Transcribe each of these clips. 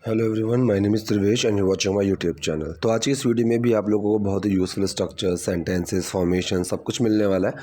Hello everyone, my name is Trivesh and you watching my YouTube channel. तो आज की इस वीडियो में भी आप लोगों को बहुत ही यूज़फुल स्ट्रक्चर, सेंटेंसेस, फॉर्मेशन सब कुछ मिलने वाला है।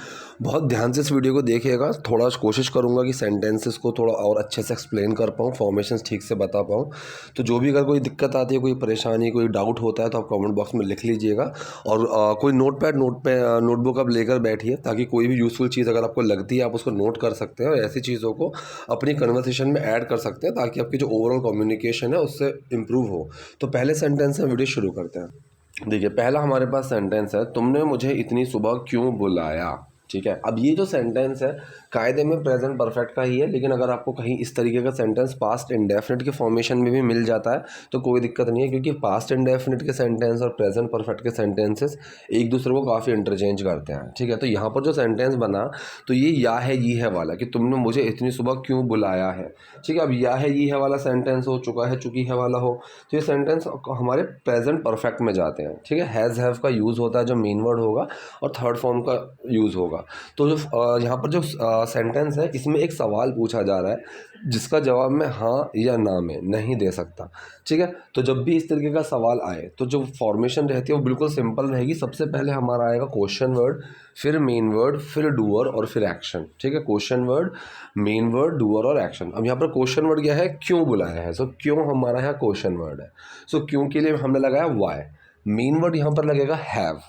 बहुत ध्यान से इस वीडियो को देखिएगा। थोड़ा कोशिश करूंगा कि सेंटेंसेस को थोड़ा और अच्छे से एक्सप्लेन कर पाऊँ, फॉर्मेशंस ठीक से बता पाऊँ। तो जो भी अगर कोई दिक्कत आती है, कोई परेशानी, कोई डाउट होता है तो आप कॉमेंट बॉक्स में लिख लीजिएगा। और कोई नोटबुक आप लेकर बैठिए ताकि कोई भी यूज़फुल चीज़ अगर आपको लगती है आप उसको नोट कर सकते हैं और ऐसी चीज़ों को अपनी कन्वर्सेशन में ऐड कर सकते हैं ताकि आपकी जो ओवरऑल कम्युनिकेशन है उससे इम्प्रूव हो। तो पहले सेंटेंस से वीडियो शुरू करते हैं। देखिए, पहला हमारे पास सेंटेंस है, तुमने मुझे इतनी सुबह क्यों बुलाया। ठीक है, अब ये जो सेंटेंस है कायदे में प्रेजेंट परफेक्ट का ही है, लेकिन अगर आपको कहीं इस तरीके का सेंटेंस पास्ट इंडेफिनिट के फॉर्मेशन में भी मिल जाता है तो कोई दिक्कत नहीं है, क्योंकि पास्ट इंडेफिनिट के सेंटेंस और प्रेजेंट परफेक्ट के सेंटेंसेस एक दूसरे को काफ़ी इंटरचेंज करते हैं। ठीक है, तो यहाँ पर जो सेंटेंस बना तो ये या है ये है वाला कि तुमने मुझे इतनी सुबह क्यों बुलाया है। ठीक है, अब या है ये है वाला सेंटेंस हो चुका है, चुकी है वाला हो, तो ये सेंटेंस हमारे प्रेजेंट परफेक्ट में जाते हैं। ठीक है, हैज़ हैव का यूज़ होता है जो मेन वर्ड होगा और थर्ड फॉर्म का यूज़ होगा। तो जो यहाँ पर जो सेंटेंस है इसमें एक सवाल पूछा जा रहा है जिसका जवाब मैं हाँ या ना में नहीं दे सकता। ठीक है, तो जब भी इस तरीके का सवाल आए तो जो फॉर्मेशन रहती है वो बिल्कुल सिंपल रहेगी। सबसे पहले हमारा आएगा क्वेश्चन वर्ड, फिर मेन वर्ड, फिर डूअर और फिर एक्शन। ठीक है, question word, main word, doer और एक्शन। अब यहाँ पर क्वेश्चन वर्ड क्या है, क्यों बुलाया है। सो क्यों हमारा यहाँ क्वेश्चन वर्ड है। सो क्यों के लिए हमने लगाया वाई। मेन वर्ड यहाँ पर लगेगा हैव।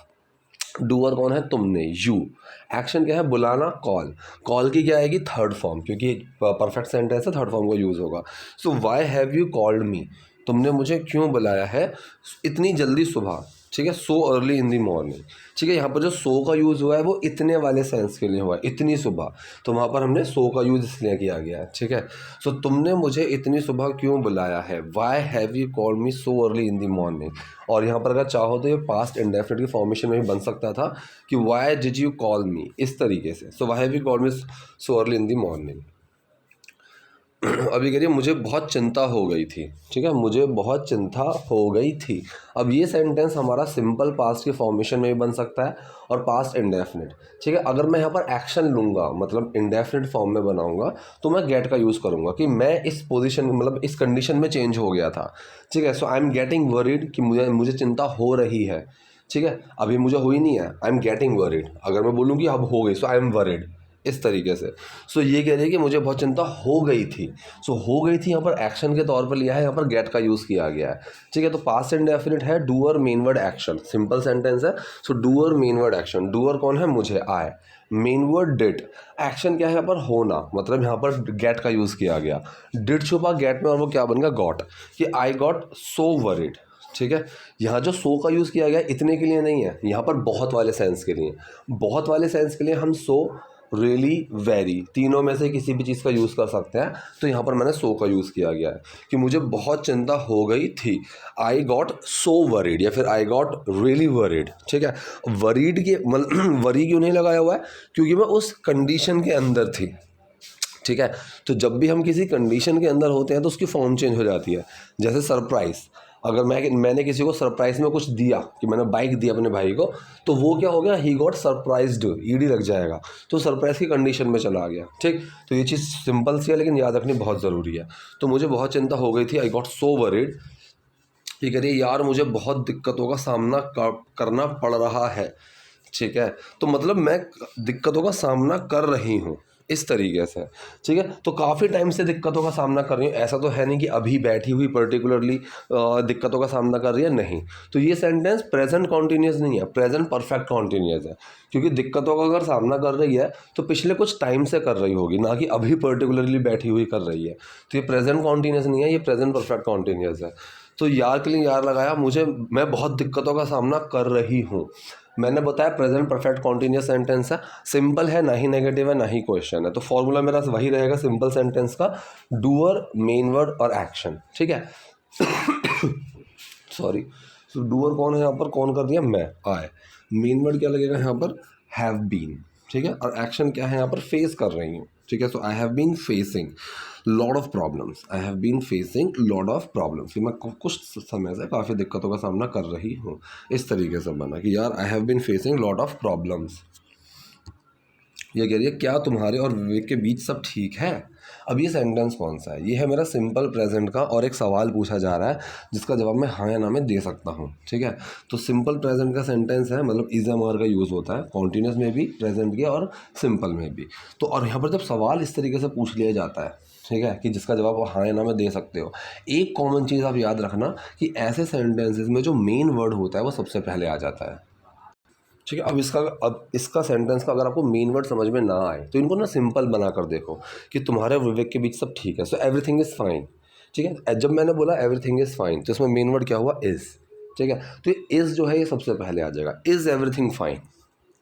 डूअर कौन है, तुमने, यू। एक्शन क्या है, बुलाना, कॉल। कॉल की क्या आएगी, थर्ड फॉर्म, क्योंकि परफेक्ट सेंटेंस है, थर्ड फॉर्म का यूज़ होगा। So why have you called me, तुमने मुझे क्यों बुलाया है इतनी जल्दी सुबह। ठीक है, सो अर्ली इन दी मॉर्निंग। ठीक है, यहाँ पर जो सो का यूज़ हुआ है वो इतने वाले सेंस के लिए हुआ है, इतनी सुबह, तो वहाँ पर हमने सो का यूज़ इसलिए किया गया है। ठीक है, सो तुमने मुझे इतनी सुबह क्यों बुलाया है, Y have you called me so early in the morning. और यहाँ पर अगर चाहो तो ये पास्ट इंडेफिनिट की फॉर्मेशन में भी बन सकता था कि why did you call me, इस तरीके से। So why have you called me so early in the morning. अभी कह रही है मुझे बहुत चिंता हो गई थी। ठीक है, मुझे बहुत चिंता हो गई थी। अब ये सेंटेंस हमारा सिंपल पास्ट के फॉर्मेशन में भी बन सकता है और पास्ट इंडेफिनिट। ठीक है, अगर मैं यहाँ पर एक्शन लूँगा मतलब इंडेफिनिट फॉर्म में बनाऊँगा तो मैं गेट का यूज़ करूँगा कि मैं इस पोजीशन मतलब इस कंडीशन में चेंज हो गया था। ठीक है, so I am getting worried कि मुझे चिंता हो रही है। ठीक है, अभी मुझे हुई नहीं है, आई एम गेटिंग वरीड। अगर मैं बोलूँ कि अब हो गई, सो आई एम वरीड, इस तरीके से। सो ये कह रही है कि मुझे बहुत चिंता हो गई थी। सो हो गई थी यहाँ पर एक्शन के तौर पर लिया है, यहाँ पर गेट का यूज़ किया गया है। ठीक है, तो पास्ट इंडेफिनिट है, doer main word action, simple sentence है। So doer main word action, doer कौन है, मुझे, आए। मेन वर्ड डिड, एक्शन क्या है यहाँ पर, होना, मतलब यहाँ पर गेट का यूज़ किया गया। डिड छुपा गेट में और वो क्या बन गया, गॉट, कि आई गॉट सो वरीड। ठीक है, यहाँ जो सो का यूज़ किया गया इतने के लिए नहीं है, यहाँ पर बहुत वाले सेंस के लिए। बहुत वाले सेंस के लिए हम सो, रियली, वेरी, तीनों में से किसी भी चीज़ का यूज़ कर सकते हैं। तो यहाँ पर मैंने सो का यूज़ किया गया है कि मुझे बहुत चिंता हो गई थी, आई गॉट सो वरीड, या फिर आई गॉट रियली वरीड। ठीक है, वरीड के मतलब वरी क्यों नहीं लगाया हुआ है, क्योंकि मैं उस कंडीशन के अंदर थी। ठीक है, तो जब भी हम किसी कंडीशन के अंदर होते हैं तो उसकी फॉर्म चेंज हो जाती है। जैसे सरप्राइज़, अगर मैंने किसी को सरप्राइज में कुछ दिया कि मैंने बाइक दी अपने भाई को, तो वो क्या हो गया, ही गॉट सरप्राइज्ड, ईडी लग जाएगा, तो सरप्राइज की कंडीशन में चला गया। ठीक, तो ये चीज़ सिंपल सी है लेकिन याद रखनी बहुत ज़रूरी है। तो मुझे बहुत चिंता हो गई थी, आई गॉट सो वरीड। ये कह रही है यार मुझे बहुत दिक्कतों का सामना करना पड़ रहा है। ठीक है, तो मतलब मैं दिक्कतों का सामना कर रही हूँ, इस तरीके से। ठीक है, तो काफ़ी टाइम से दिक्कतों का सामना कर रही हूँ, ऐसा तो है नहीं कि अभी बैठी हुई पर्टिकुलरली दिक्कतों का सामना कर रही है, नहीं। तो ये सेंटेंस प्रेजेंट कॉन्टीन्यूस नहीं है, प्रेजेंट परफेक्ट कॉन्टीन्यूस है, क्योंकि दिक्कतों का अगर सामना कर रही है तो पिछले कुछ टाइम से कर रही होगी, ना कि अभी पर्टिकुलरली बैठी हुई कर रही है। तो ये प्रेजेंट कॉन्टीन्यूस नहीं है, ये प्रेजेंट परफेक्ट कॉन्टीन्यूस है। तो यार के लिए यार लगाया, मैं बहुत दिक्कतों का सामना कर रही हूँ। मैंने बताया प्रेजेंट परफेक्ट कॉन्टीन्यूस सेंटेंस है, सिंपल है, ना ही नेगेटिव है ना ही क्वेश्चन है, तो फॉर्मूला मेरा वही रहेगा सिंपल सेंटेंस का, डूअर, मेन वर्ड और एक्शन। ठीक है, सॉरी। तो डूअर कौन है यहाँ पर, कौन कर दिया, मैं, आए। मेन वर्ड क्या लगेगा यहाँ पर, हैव बीन। ठीक है, और एक्शन क्या है यहाँ पर, फेस कर रही हूँ। ठीक है, so I have been facing lot of problems, I have been facing lot of problems, मैं कुछ समय से काफ़ी दिक्कतों का सामना कर रही हूँ। इस तरीके से बना कि यार I have been facing lot of problems. ये कह रही है क्या तुम्हारे और विवेक के बीच सब ठीक है। अब ये सेंटेंस कौन सा है, ये है मेरा सिंपल प्रेजेंट का और एक सवाल पूछा जा रहा है जिसका जवाब मैं हाँ या ना में दे सकता हूँ। ठीक है, तो सिंपल प्रेजेंट का सेंटेंस है, मतलब इज एम आर का यूज़ होता है कॉन्टिन्यूस में भी, प्रेजेंट के और सिंपल में भी। तो और यहाँ पर जब सवाल इस तरीके से पूछ लिया जाता है, ठीक है, कि जिसका जवाब आप हाँ या ना में दे सकते हो, एक कॉमन चीज़ आप याद रखना कि ऐसे सेंटेंसेस में जो मेन वर्ड होता है वो सबसे पहले आ जाता है। ठीक है, अब इसका सेंटेंस का अगर आपको मेन वर्ड समझ में ना आए तो इनको ना सिंपल बना कर देखो कि तुम्हारे और विवेक के बीच सब ठीक है, सो एवरीथिंग इज़ फाइन। ठीक है, जब मैंने बोला एवरीथिंग इज़ फाइन तो इसमें मेन वर्ड क्या हुआ, इज़। ठीक है, तो ये इज़ जो है ये सबसे पहले आ जाएगा, इज़ एवरीथिंग फाइन।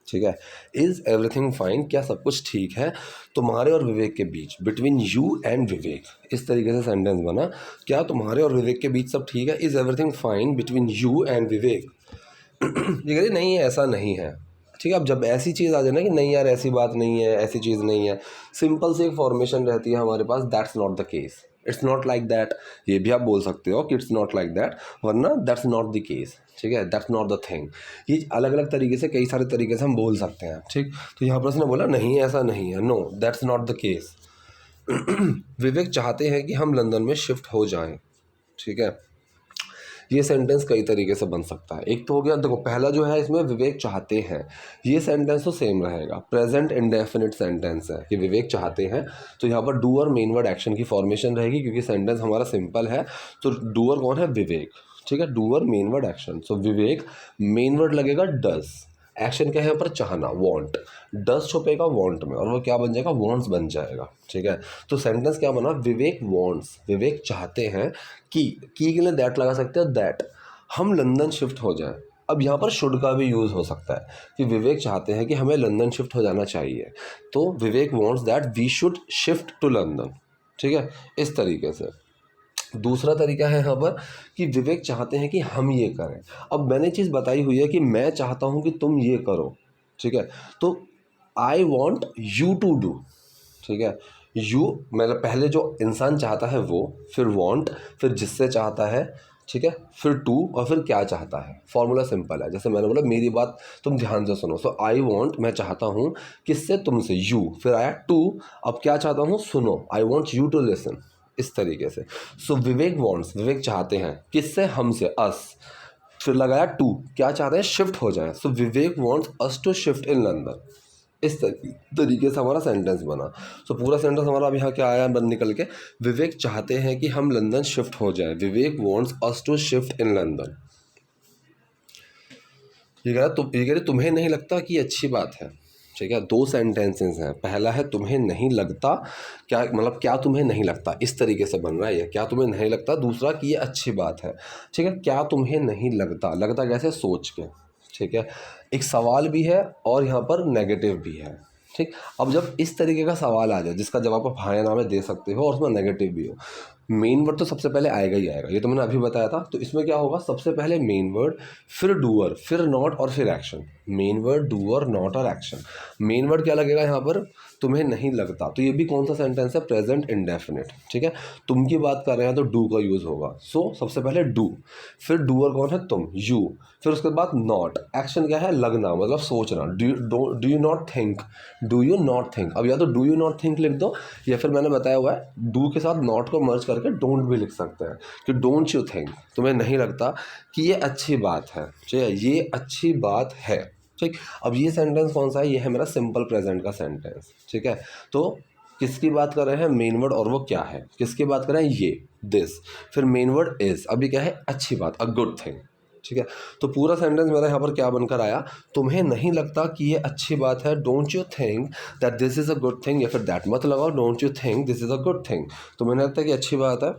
ठीक है, इज़ एवरीथिंग फाइन, क्या सब कुछ ठीक है तुम्हारे और विवेक के बीच, बिटवीन यू एंड विवेक, इस तरीके से सेंटेंस बना, क्या तुम्हारे और विवेक के बीच सब ठीक है, is everything fine between you and Vivek. ये कह रही नहीं है, ऐसा नहीं है। ठीक है, अब जब ऐसी चीज़ आ जाए ना कि नहीं यार ऐसी बात नहीं है, ऐसी चीज़ नहीं है, सिंपल सी एक फॉर्मेशन रहती है हमारे पास, that's not the case, it's not like that, ये भी आप बोल सकते हो कि इट्स नॉट लाइक दैट, वरना दैट्स नॉट द केस। ठीक है, दैट्स नॉट द थिंग, ये अलग अलग तरीके से, कई सारे तरीके से हम बोल सकते हैं। ठीक, तो यहाँ पर उसने बोला नहीं ऐसा नहीं है, no that's not the case. Vivek चाहते हैं कि हम लंदन में शिफ्ट हो जाएं। ठीक है, ये सेंटेंस कई तरीके से बन सकता है। एक तो हो गया, देखो पहला जो है इसमें विवेक चाहते हैं, ये सेंटेंस तो सेम रहेगा, प्रेजेंट इंडेफिनिट सेंटेंस है कि विवेक चाहते हैं, तो यहाँ पर डू और मेन वर्ड एक्शन की फॉर्मेशन रहेगी क्योंकि सेंटेंस हमारा सिंपल है। तो डूअर कौन है, विवेक। ठीक है, डूअर मेन वर्ड एक्शन, सो विवेक मेन वर्ड लगेगा डज, एक्शन क्या है यहाँ पर, चाहना, वांट, डज छुपेगा वांट में और वो क्या बन जाएगा, वांट्स बन जाएगा। ठीक है, तो सेंटेंस क्या बना, विवेक वांट्स, विवेक चाहते हैं कि, की के लिए दैट लगा सकते हो, दैट हम लंदन शिफ्ट हो जाएं। अब यहाँ पर शुड का भी यूज़ हो सकता है कि विवेक चाहते हैं कि हमें लंदन शिफ्ट हो जाना चाहिए, तो Vivek wants that we should shift to London. ठीक है, इस तरीके से। दूसरा तरीका है यहाँ पर कि विवेक चाहते हैं कि हम ये करें। अब मैंने चीज़ बताई हुई है कि मैं चाहता हूँ कि तुम ये करो। ठीक है, तो I want you to do. ठीक है, यू मतलब पहले जो इंसान चाहता है वो, फिर वॉन्ट, फिर जिससे चाहता है, ठीक है, फिर टू, और फिर क्या चाहता है। फॉर्मूला सिंपल है, जैसे मैंने बोला मेरी बात तुम ध्यान से सुनो, सो आई वॉन्ट मैं चाहता हूँ, किससे, तुमसे, यू, फिर आया टू, अब क्या चाहता हूँ, सुनो, I want you to listen, इस तरीके से। सो विवेक वॉन्ट्स, विवेक चाहते हैं, किससे, हमसे, अस, फिर लगाया टू, क्या चाहते हैं, शिफ्ट हो जाए, सो Vivek wants us to shift in London. इस तरीके से हमारा सेंटेंस बना। सो पूरा सेंटेंस हमारा अब यहाँ क्या आया बन निकल के, विवेक चाहते हैं कि हम लंदन शिफ्ट हो जाए, Vivek wants us to shift in London. ये कह रहे तुम्हें नहीं लगता कि ये अच्छी बात है। ठीक है, दो सेंटेंसेस हैं, पहला है तुम्हें नहीं लगता, क्या मतलब क्या तुम्हें नहीं लगता, इस तरीके से बन रहा है ये, क्या तुम्हें नहीं लगता, दूसरा कि ये अच्छी बात है। ठीक है, क्या तुम्हें नहीं लगता, लगता कैसे, सोच के। ठीक है, एक सवाल भी है और यहाँ पर नेगेटिव भी है। ठीक, अब जब इस तरीके का सवाल आ जाए जिसका जवाब आप हाँ या ना में दे सकते हो और उसमें नेगेटिव भी हो, मेन वर्ड तो सबसे पहले आएगा ही आएगा, ये तो मैंने अभी बताया था। तो इसमें क्या होगा, सबसे पहले मेन वर्ड, फिर डूअर, फिर नॉट और फिर action. Main word, doer, not और एक्शन। मेन वर्ड क्या लगेगा यहाँ पर, तुम्हें नहीं लगता, तो ये भी कौन सा सेंटेंस है, प्रेजेंट इंडेफिनिट। ठीक है, तुम की बात कर रहे हैं तो डू का यूज़ होगा, सो सबसे पहले डू, फिर डूअर कौन है, तुम, यू, फिर उसके बाद नॉट, एक्शन क्या है, लगना, मतलब सोचना, do you not think, do you not think. अब या तो डू यू नॉट थिंक लिख दो, या फिर मैंने बताया हुआ है डू के साथ नॉट को मर्ज करके डोंट भी लिख सकते हैं कि डोंट यू थिंक, तुम्हें नहीं लगता कि ये अच्छी बात है। ठीक है, ये अच्छी बात है। ठीक, अब ये सेंटेंस कौन सा है, ये है मेरा सिंपल प्रेजेंट का सेंटेंस। ठीक है, तो किसकी बात कर रहे हैं, मेन वर्ड, और वो क्या है, किसकी बात कर रहे हैं, ये, दिस, फिर मेन वर्ड इज, अभी क्या है, अच्छी बात, अ गुड थिंग। ठीक है, तो पूरा सेंटेंस मेरा यहाँ पर क्या बनकर आया, तुम्हें नहीं लगता कि ये अच्छी बात है, don't you think that this is a good thing, या फिर दैट मत लगाओ, don't you think this is a good thing, तुम्हें नहीं लगता कि अच्छी बात है।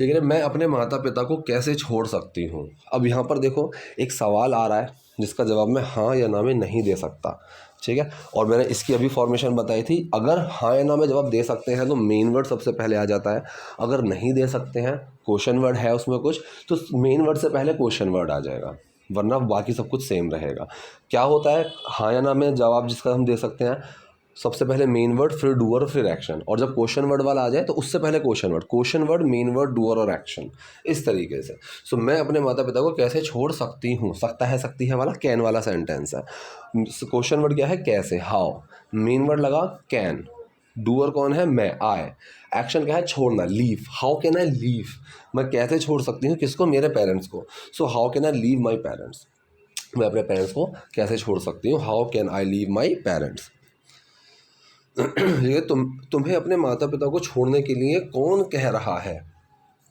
लेकिन मैं अपने माता पिता को कैसे छोड़ सकती हूँ। अब यहाँ पर देखो एक सवाल आ रहा है जिसका जवाब मैं हाँ या ना में नहीं दे सकता। ठीक है, और मैंने इसकी अभी फॉर्मेशन बताई थी, अगर हाँ या ना में जवाब दे सकते हैं तो मेन वर्ड सबसे पहले आ जाता है, अगर नहीं दे सकते हैं, क्वेश्चन वर्ड है उसमें कुछ, तो मेन वर्ड से पहले क्वेश्चन वर्ड आ जाएगा, वरना बाकी सब कुछ सेम रहेगा। क्या होता है हाँ या ना में जवाब जिसका हम दे सकते हैं, सबसे पहले मेन वर्ड, फिर डूअर, फिर एक्शन। और जब क्वेश्चन वर्ड वाला आ जाए तो उससे पहले question word, main word, doer और एक्शन, इस तरीके से। सो मैं अपने माता पिता को कैसे छोड़ सकती हूँ, सकती है वाला कैन वाला सेंटेंस है। क्वेश्चन वर्ड क्या है, कैसे, हाउ। मेन वर्ड लगा कैन, डूअर कौन है, मैं, आई। एक्शन क्या है, छोड़ना, leave. How can I leave, मैं कैसे छोड़ सकती हूँ किसको, मेरे पेरेंट्स को। So how can I leave my parents, मैं अपने पेरेंट्स को कैसे छोड़ सकती हूँ, how can I leave my parents. ये तुम्हें अपने माता पिता को छोड़ने के लिए कौन कह रहा है,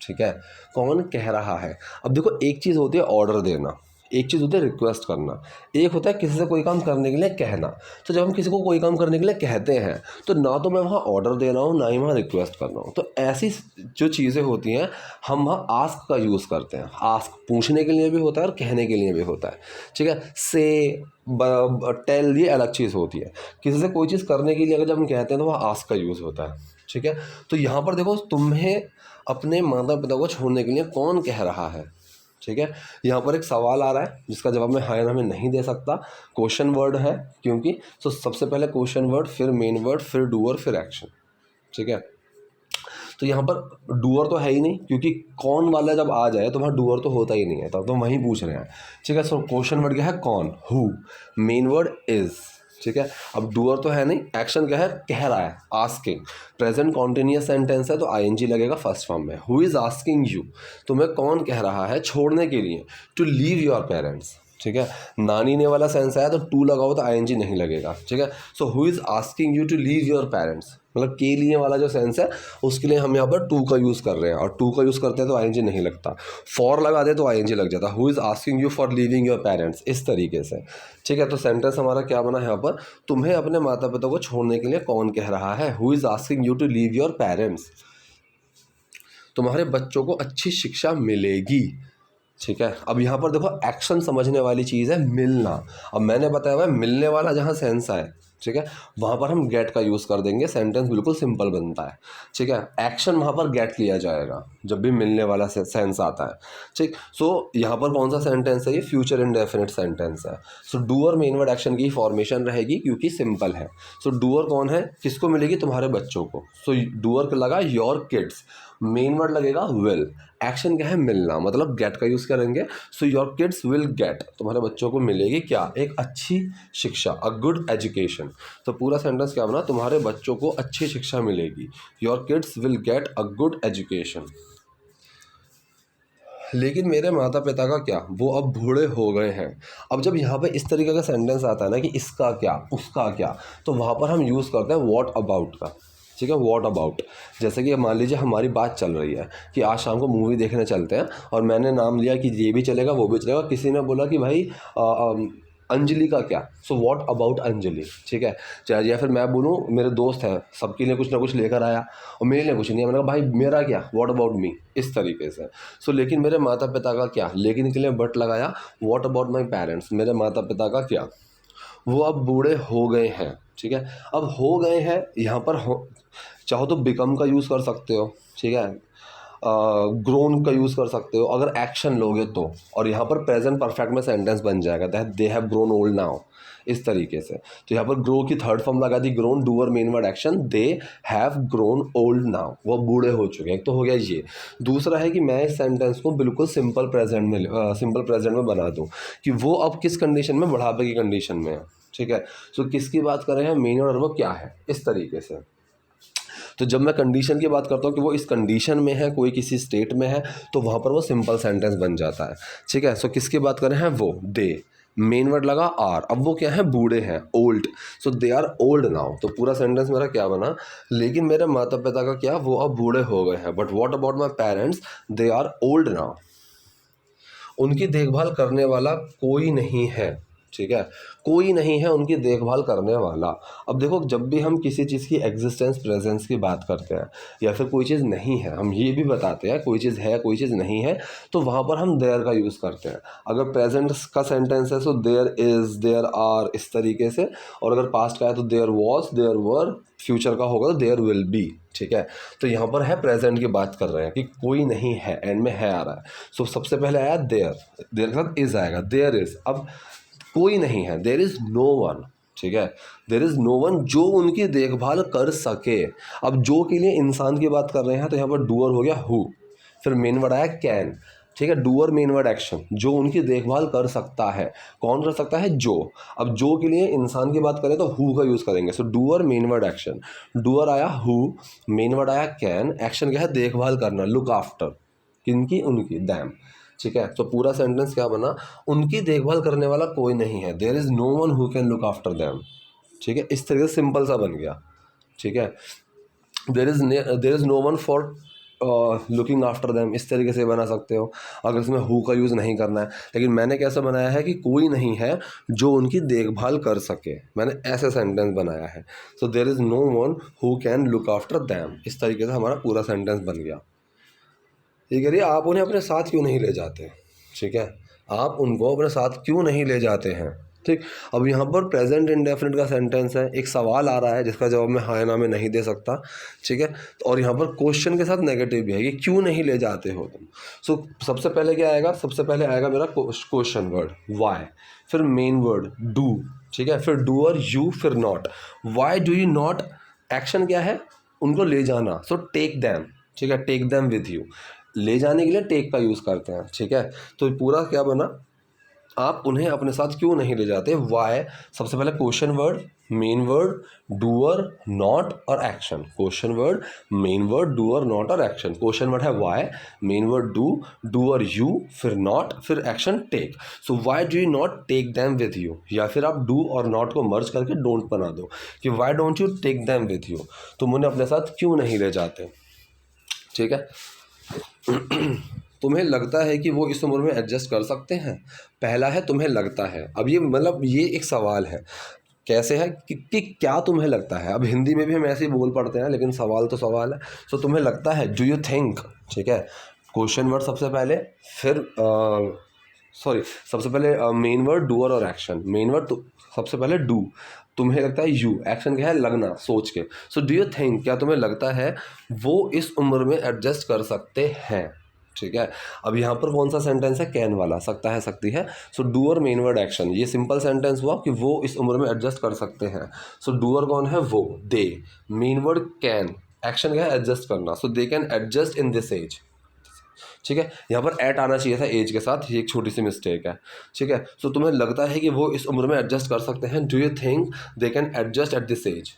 ठीक है, कौन कह रहा है। अब देखो, एक चीज़ होती है ऑर्डर देना, एक चीज़ होती है रिक्वेस्ट करना, एक होता है किसी से कोई काम करने के लिए कहना। तो जब हम किसी को कोई काम करने के लिए कहते हैं तो ना तो मैं वहाँ ऑर्डर दे रहा हूँ, ना ही वहाँ रिक्वेस्ट कर रहा हूँ। तो ऐसी जो चीज़ें होती हैं हम वहाँ आस्क का यूज़ करते हैं। आस्क पूछने के लिए भी होता है और कहने के लिए भी होता है, ठीक है। से, टेल, ये अलग चीज़ होती है। किसी से कोई चीज़ करने के लिए अगर जब हम कहते हैं तो वहाँ आस्क का यूज़ होता है, ठीक है। तो यहाँ पर देखो, तुम्हें अपने माता पिता को छोड़ने के लिए कौन कह रहा है, ठीक है। यहाँ पर एक सवाल आ रहा है जिसका जवाब मैं हाँ या ना में नहीं दे सकता, क्वेश्चन वर्ड है क्योंकि। तो सबसे पहले क्वेश्चन वर्ड, फिर मेन वर्ड, फिर डूअर, फिर एक्शन, ठीक है। तो यहाँ पर डूअर तो है ही नहीं, क्योंकि कौन वाला जब आ जाए तो वहाँ डूअर तो होता ही नहीं है, तब तो वहीं पूछ रहे हैं, ठीक है। सो क्वेश्चन वर्ड क्या है, कौन, हु। मेन वर्ड इज, ठीक है। अब डूअर तो है नहीं, एक्शन क्या है, कह रहा है, आस्किंग। प्रेजेंट कॉन्टिन्यूअस सेंटेंस है तो आईएनजी लगेगा फर्स्ट फॉर्म में। हु इज आस्किंग यू, तुम्हें कौन कह रहा है छोड़ने के लिए, टू लीव योर पेरेंट्स, ठीक है। नानी ने वाला सेंस आया तो टू लगाओ तो आईएनजी नहीं लगेगा, ठीक है। So who is asking you to leave your parents, मतलब के लिए वाला जो सेंस है उसके लिए हम यहाँ पर टू का यूज़ कर रहे हैं, और टू का यूज़ करते हैं तो आईएनजी नहीं लगता। फॉर लगा दे तो आईएनजी लग जाता। Who is asking you for leaving your parents, इस तरीके से, ठीक है। तो सेंटेंस हमारा क्या बना यहाँ पर, तुम्हें अपने माता पिता को छोड़ने के लिए कौन कह रहा है, who is asking you to leave your parents. तुम्हारे बच्चों को अच्छी शिक्षा मिलेगी, ठीक है। अब यहाँ पर देखो, एक्शन समझने वाली चीज़ है मिलना। अब मैंने बताया हुआ है मिलने वाला जहाँ सेंस आए, ठीक है, वहाँ पर हम गेट का यूज़ कर देंगे, सेंटेंस बिल्कुल सिंपल बनता है, ठीक है। एक्शन वहाँ पर गेट लिया जाएगा जब भी मिलने वाला सेंस आता है, ठीक। सो यहाँ पर कौन सा सेंटेंस है, ये फ्यूचर इंडेफिनिट सेंटेंस है। So doer main word action की फॉर्मेशन रहेगी क्योंकि सिंपल है। सो डूअर कौन है, किसको मिलेगी, तुम्हारे बच्चों को। सो डूअर लगा योर किड्स, मेन वर्ड लगेगा विल, एक्शन क्या है, मिलना, मतलब गेट का यूज़ करेंगे। So your kids will get, तुम्हारे बच्चों को मिलेगी क्या, एक अच्छी शिक्षा, अ गुड एजुकेशन। तो पूरा सेंटेंस क्या बना, तुम्हारे बच्चों को अच्छी शिक्षा मिलेगी, your kids will get a good education. लेकिन मेरे माता पिता का क्या, वो अब बूढ़े हो गए हैं। अब जब यहाँ पे इस तरीके का सेंटेंस आता है ना कि इसका क्या, उसका क्या, तो वहाँ पर हम यूज़ करते हैं व्हाट अबाउट का, ठीक है। व्हाट अबाउट, जैसे कि मान लीजिए हमारी बात चल रही है कि आज शाम को मूवी देखने चलते हैं, और मैंने नाम लिया कि ये भी चलेगा वो भी चलेगा, किसी ने बोला कि भाई अंजलि का क्या, सो व्हाट अबाउट अंजलि, ठीक है। चाहे या फिर मैं बोलूँ मेरे दोस्त हैं, सबके लिए कुछ ना कुछ लेकर आया और मेरे लिए कुछ नहीं है, मैंने कहा भाई मेरा क्या, व्हाट अबाउट मी, इस तरीके से। सो लेकिन मेरे माता पिता का क्या, लेकिन के लिए बट लगाया, व्हाट अबाउट माई पेरेंट्स, मेरे माता पिता का क्या, वो अब बूढ़े हो गए हैं, ठीक है। अब हो गए हैं यहाँ पर हो, चाहो तो बिकम का यूज़ कर सकते हो, ठीक है, ग्रोन का यूज़ कर सकते हो अगर एक्शन लोगे तो, और यहाँ पर प्रेजेंट परफेक्ट में सेंटेंस बन जाएगा that they have grown old now, इस तरीके से। तो यहाँ पर ग्रो की थर्ड फॉर्म लगा दी, grown, doer main word action, they have grown old now, वो बूढ़े हो चुके हैं। एक तो हो गया ये। दूसरा है कि मैं इस सेंटेंस को बिल्कुल सिंपल प्रेजेंट में बना दूँ कि वो अब किस कंडीशन में, बुढ़ापे की कंडीशन में है, ठीक है। सो किसकी बात कर रहे हैं, मेन और वर्ब क्या है, इस तरीके से। तो जब मैं कंडीशन की बात करता हूँ कि वो इस कंडीशन में है, कोई किसी स्टेट में है, तो वहाँ पर वो सिंपल सेंटेंस बन जाता है, ठीक है। सो किसकी बात कर रहे हैं, वो, दे, मेन वर्ड लगा आर, अब वो क्या है, बूढ़े हैं, old, so they are old now. तो पूरा सेंटेंस मेरा क्या बना, लेकिन मेरे माता पिता का क्या, वो अब बूढ़े हो गए हैं, but what about my parents, they are old now. उनकी देखभाल करने वाला कोई नहीं है, ठीक है, कोई नहीं है उनकी देखभाल करने वाला। अब देखो, जब भी हम किसी चीज़ की एग्जिस्टेंस प्रेजेंस की बात करते हैं या फिर कोई चीज़ नहीं है, हम ये भी बताते हैं कोई चीज़ है कोई चीज़ नहीं है, तो वहाँ पर हम देयर का यूज़ करते हैं। अगर प्रेजेंट का सेंटेंस है तो देयर इज़, देयर आर, इस तरीके से। और अगर पास्ट का है तो there was, there were, future का होगा तो देयर विल बी, ठीक है। तो यहाँ पर है प्रेजेंट की बात कर रहे हैं कि कोई नहीं है, एंड में है आ रहा है। सो सबसे पहले आया देयर, देयर के साथ इज़ आएगा, देयर इज़। अब कोई नहीं है, देयर इज़ नो वन, ठीक है। देयर इज़ नो वन जो उनकी देखभाल कर सके। अब जो के लिए इंसान की बात कर रहे हैं तो यहाँ पर डूअर हो गया हु, फिर मेन वर्ड आया कैन, ठीक है। डूअर मेन वर्ड एक्शन, जो उनकी देखभाल कर सकता है। कौन कर सकता है? जो। अब जो के लिए इंसान की बात करें तो हु का यूज़ करेंगे। So doer main word action, doer आया हु, मेन वर्ड आया कैन, एक्शन क्या है? देखभाल करना, लुक आफ्टर, किनकी? उनकी, दैम, ठीक है। तो पूरा सेंटेंस क्या बना? उनकी देखभाल करने वाला कोई नहीं है, there is no one who can look after them, ठीक है। इस तरीके से सिंपल सा बन गया, ठीक है। There is no one for looking after them, इस तरीके से बना सकते हो अगर इसमें हु का यूज़ नहीं करना है। लेकिन मैंने कैसा बनाया है कि कोई नहीं है जो उनकी देखभाल कर सके, मैंने ऐसे सेंटेंस बनाया है। So there is no one who can look after them, इस तरीके से हमारा पूरा सेंटेंस बन गया। ये कह रही है आप उन्हें अपने साथ क्यों नहीं ले जाते, ठीक है। आप उनको अपने साथ क्यों नहीं ले जाते हैं, ठीक। अब यहाँ पर प्रेजेंट इंडेफिनिट का सेंटेंस है, एक सवाल आ रहा है जिसका जवाब मैं हाँ या ना में नहीं दे सकता, ठीक है। और यहाँ पर क्वेश्चन के साथ नेगेटिव भी है कि क्यों नहीं ले जाते हो तुम। सो सबसे पहले क्या आएगा? सबसे पहले आएगा मेरा क्वेश्चन वर्ड वाई, फिर मेन वर्ड डू, ठीक है, फिर डूअर यू, फिर not. Y do you not, action क्या है? उनको ले जाना, सो टेक दैम, ठीक है, टेक दैम विद यू, ले जाने के लिए टेक का यूज़ करते हैं, ठीक है। तो पूरा क्या बना? आप उन्हें अपने साथ क्यों नहीं ले जाते? वाई, सबसे पहले question word, main word, doer, not और action. Question word, main word, doer, not और एक्शन। क्वेश्चन वर्ड है why, main word do, doer you, फिर नॉट, फिर action take. So why do you not take them with you, या फिर आप do और not को मर्ज करके डोंट बना दो कि why don't you take them with you, तुम उन्हें अपने साथ क्यों नहीं ले जाते, ठीक है। तुम्हें लगता है कि वो इस उम्र में एडजस्ट कर सकते हैं। पहला है तुम्हें लगता है। अब ये मतलब ये एक सवाल है, कैसे है कि क्या तुम्हें लगता है। अब हिंदी में भी हम ऐसे ही बोल पड़ते हैं, लेकिन सवाल तो सवाल है। सो तुम्हें लगता है, डू यू थिंक, ठीक है। क्वेश्चन वर्ड सबसे पहले, फिर सबसे पहले मेन वर्ड, डूअर और एक्शन। मेन वर्ड तो सबसे पहले डू, तुम्हें लगता है यू, एक्शन क्या है? लगना, सोच के। सो डू यू थिंक, क्या तुम्हें लगता है वो इस उम्र में एडजस्ट कर सकते हैं, ठीक है। अब यहाँ पर कौन सा सेंटेंस है? कैन वाला, सकता है, सकती है। So doer main word action, ये सिंपल सेंटेंस हुआ कि वो इस उम्र में एडजस्ट कर सकते हैं। सो डूअर कौन है? वो, they, main word can, action क्या है? एडजस्ट करना, so they can adjust in this age, ठीक है। यहाँ पर एट आना चाहिए था एज के साथ, ये एक छोटी सी मिस्टेक है, ठीक है। सो तुम्हें लगता है कि वो इस उम्र में एडजस्ट कर सकते हैं, do you think they can adjust at this age.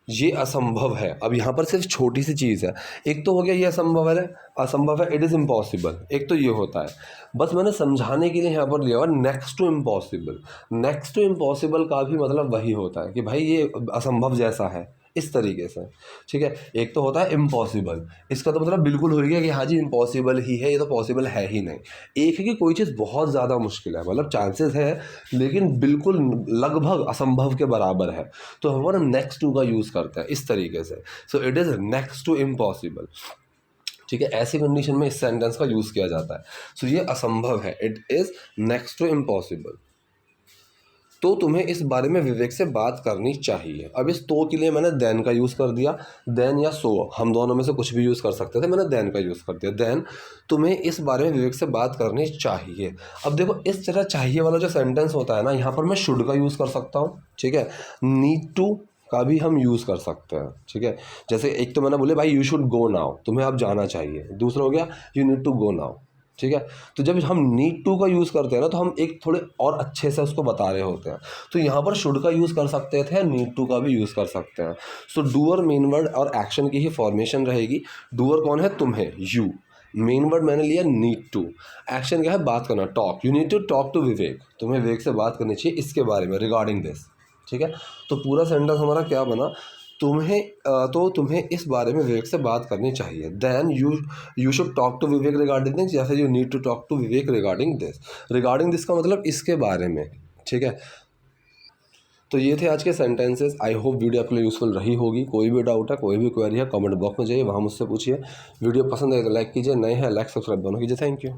ये असंभव है। अब यहाँ पर सिर्फ छोटी सी चीज़ है, एक तो हो गया ये असंभव है, असंभव है, इट इज़ इम्पॉसिबल, एक तो ये होता है। बस मैंने समझाने के लिए यहाँ पर लिया हुआ next to impossible. Next to impossible का भी मतलब वही होता है कि भाई ये असंभव जैसा है, इस तरीके से, ठीक है। एक तो होता है इम्पॉसिबल, इसका तो मतलब बिल्कुल हो गया कि हाँ जी इम्पॉसिबल ही है, ये तो पॉसिबल है ही नहीं। एक है कि कोई चीज़ बहुत ज़्यादा मुश्किल है, मतलब चांसेस है लेकिन बिल्कुल लगभग असंभव के बराबर है, तो हमारा नेक्स्ट टू का यूज़ करते हैं इस तरीके से। So it is next to impossible, ठीक है। ऐसी कंडीशन में इस सेंटेंस का यूज़ किया जाता है। सो ये असंभव है, it is next to impossible. तो तुम्हें इस बारे में विवेक से बात करनी चाहिए। अब इस तो के लिए मैंने देन का यूज़ कर दिया, देन या सो, हम दोनों में से कुछ भी यूज़ कर सकते थे, मैंने देन का यूज़ कर दिया। देन तुम्हें इस बारे में विवेक से बात करनी चाहिए। अब देखो इस तरह चाहिए वाला जो सेंटेंस होता है ना, यहाँ पर मैं शुड का यूज़ कर सकता हूँ, ठीक है। नीड टू का भी हम यूज़ कर सकते हैं, ठीक है। जैसे एक तो मैंने बोले भाई यू शुड गो नाउ, तुम्हें अब जाना चाहिए। दूसरा हो गया you need to go now, ठीक है। तो जब हम नीड टू का यूज़ करते हैं ना, तो हम एक थोड़े और अच्छे से उसको बता रहे होते हैं। तो यहाँ पर शुड का यूज़ कर सकते थे, नीड टू का भी यूज़ कर सकते हैं। सो डूअर मेन वर्ड और एक्शन की ही फॉर्मेशन रहेगी। डूअर कौन है? तुम्हें, यू, मेन वर्ड मैंने लिया नीड टू, एक्शन क्या है? बात करना, talk, you need to talk to Vivek, तुम्हें विवेक से बात करनी चाहिए इसके बारे में, रिगार्डिंग दिस, ठीक है। तो पूरा सेंटेंस हमारा क्या बना? तुम्हें इस बारे में विवेक से बात करनी चाहिए। Then you should talk to Vivek regarding this, या फिर you need to talk to Vivek regarding this. Regarding this का मतलब इसके बारे में, ठीक है। तो ये थे आज के सेंटेंसेस। आई होप वीडियो आपके लिए यूज़फुल रही होगी। कोई भी डाउट है, कोई भी क्वेरी है, कमेंट बॉक्स में जाइए, वहाँ मुझसे पूछिए। वीडियो पसंद आए तो लाइक कीजिए, नए हैं लाइक सब्सक्राइब दोनों कीजिए। Thank you.